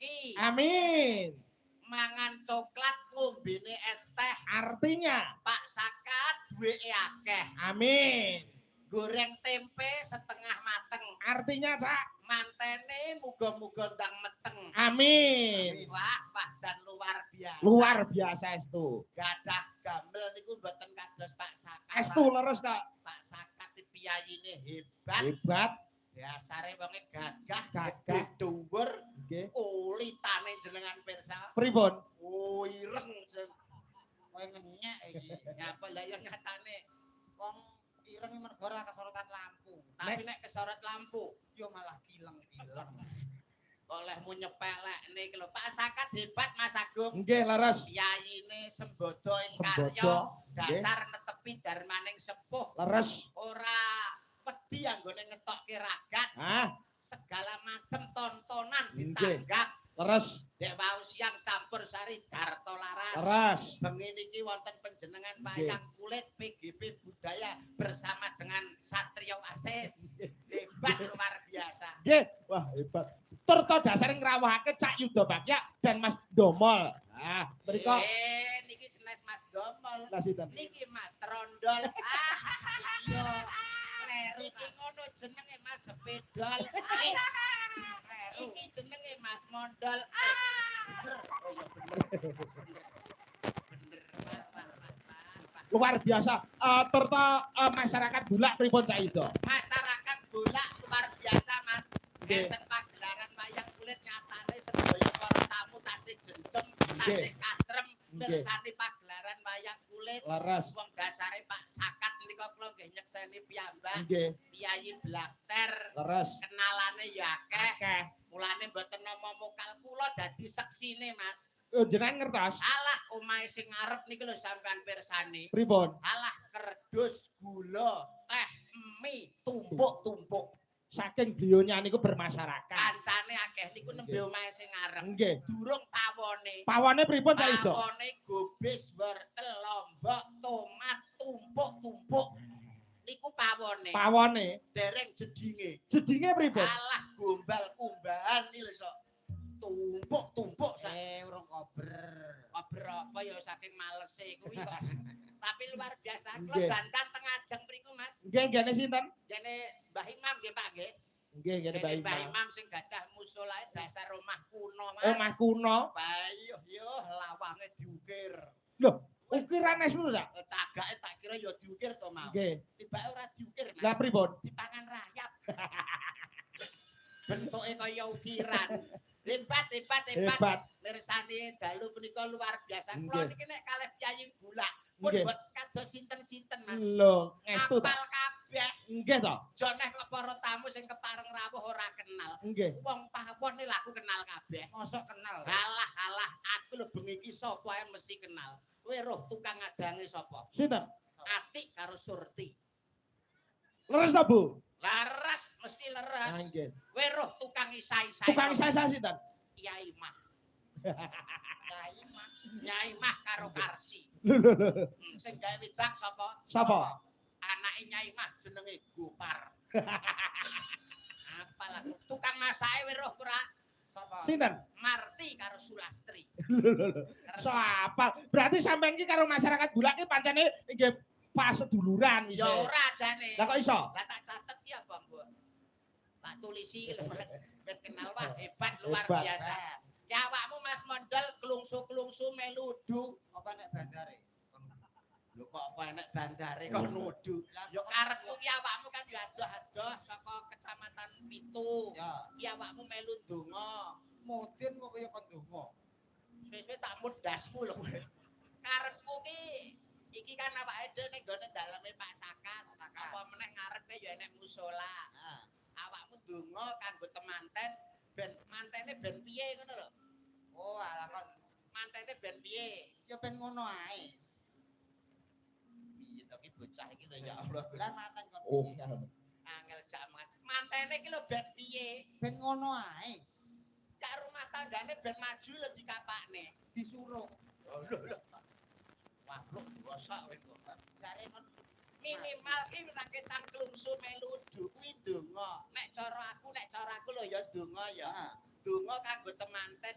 Ki. Amin. Mangan coklat ngombene es teh. Artinya Pak Sakat duweke akeh. amin. Goreng tempe setengah mateng. Artinya Cak Mantene muga-muga ndang meteng. amin. Wah, Pak Jan luar biasa. Luar biasa estu. Gadah gambel niku mboten kados Pak Sakat. Estu leres Kak. Pak Sakat piyayine hebat. Hebat. Dasare wonge gagah, Gagah. dhuwur, Nggih. kulitane jenengan pirsa. Pripun? Oh, ireng kowe ngenyek iki. Ngapa lah ya nyatane wong ireng mergo ora kesorotan lampu. Tapi nek kesorot lampu, yo malah kileng-kileng. Olehmu nyepelekne iki lho. Pak Sakat hebat Mas Agung. Nggih leres. Piyayine sembodo Sembodo. karya, dasar netepi darmaning sepuh. Leres. Ora wedi anggone ngetokke ragat. Ah, Segala macam tontonan Nggih. ditanggap. leres. Dek wau siang campur sari Darto Laras. Leres. Bengi niki wonten panjenengan Nggih. wayang kulit PGP Budaya bersama dengan Satrio Asis. Hebat luar biasa. Nggih, wah hebat. Turto dasare ngrawuhake Cak Yuda Bagya dan Mas Domol. Ah, mriku Niki senes Mas Domol. lah sinten? Niki Mas Trondol. Iya. Niki ngono jenenge Mas Sepedol. Iki jenenge Mas Mondol. Oh iya bener. Bener. Luar biasa. Turto masyarakat Bulak pripun Cak Yuda? Masyarakat Bulak luar biasa Mas. Nggih. Enten pagelaran wayang kulit nyatane sedaya para tamu tasih jenjem, tasih katrem Nggih. mirsani pagelaran wayang kulit. Leres. Wong dasare Pak Sakat menika kula nggih nyekseni piyambak. Nggih, Piyayi Blakter. leres. Kenalane ya akeh. Akeh. Mulane mboten nama mokal kula dadi seksine Mas. Jenengan ngertos? Alah omahe sing ngarep niki lho sampean pirsani. Pripun? Alah kerdus, gula, teh, mie, tumpuk-tumpuk. Saking beliaunya niku bermasyarakat. Kancane akeh niku nembe omahe sing ngarep. Nggih. Durung pawone. Pawone pripun Cak Yuda? Pawone gobis, wortel, lombok, tomat, tumpuk-tumpuk. Niku pawone. Pawone. Dereng jedinge. Jedinge pripun? Alah gombal kumbahan iki lho sok. Tumpuk-tumpuk sak. Urung kober. Kober apa ya saking malese kuwi kok. Tapi luar biasa. Kula Nggih. dandan teng ajeng mriku Mas. Nggih, nggene sinten? Dene Mbah Imam nggih Pak nggih. Nggih, ngene Mbak Dene Mbah Imam. Imam sing gadah musolae dasar omah kuno Mas. Omah kuno. Bayo yo lawange diukir. Lho, ukiran es lho, Cak? Cagake tak kira ya diukir to mau. Nggih. Tibake ora diukir Mas. Lah pripun? Dipangan rayap. Bentuke kaya ukiran. Hebat. Hebat. Mirsani dalu punika luar biasa. Nggih. Kula niki nek kalih Kyai Bulak pun Nggih. buat kados sinten-sinten Mas. Lho, estu ta? Apal kabeh. Nggih to? Joneh para tamu sing kepareng rawuh ora kenal. Nggih. Wong pawon iki aku kenal kabeh. Mosok kenal. Alah, aku lho bengi iki sapa ae mesti kenal. Kowe roh tukang ngadange sapa? Sinten? Atik karo Surti. Leres ta, Bu? Laras mesti leres. Ah, nggih. Kowe roh tukang isai-isai. Tukang saya sinten? Kiai Mah. Kyai mah. Nyai Mah karo Karsi. Lho. Sing gawe widak sapa? Sapa? Anake Nyai Mah jenenge Gopar. Apalah tukang masake kowe roh ora? Sapa? Sinten? Marti karo Sulastri. So apal. Berarti sampean iki karo masyarakat Bulak iki pancene nggih pas seduluran Ya wis. ora jane. Lah kok iso? Lah tak catet ki apa, Mbok? Tak tulisi lho Mas. Ben kenal wah hebat luar Hebat. biasa. Ya awakmu Mas Mondol klungsu-klungsu meludu. Apa nek bandare? Lho kok apa enek bandare kok nudu. Yo karepmu ki awakmu kan yo adoh-adoh saka Kecamatan Pitu. Ya, Ki awakmu melu ndonga. mudin kok kaya kon donga. Suwe-suwe tak mudasmu lho kowe. Karepku ki iki kan awake dhewe ning gone daleme Pak Sakat. Apa meneh ngarepe yo enek musala. Nah, Awakmu ndonga kanggo temanten ben mantene ben piye ngono lho. oh alah kon Mantene ben piye? ya ben ngono ae. Piye to ki bocah iki lho ya Allah. Lah mantan kon. Oh, piye? Angel jaman. Mantene iki lho ben piye? Ben ngono ae. Ya rumah tanggane ben maju lho dikapakne. Disuruh. Lho. Wah, bro, bosok kowe kok. Jare kon Minimal ki nek ketang klungsu meludu kuwi ndonga. Nek cara aku lho ya ndonga ya. ya. donga kanggo temanten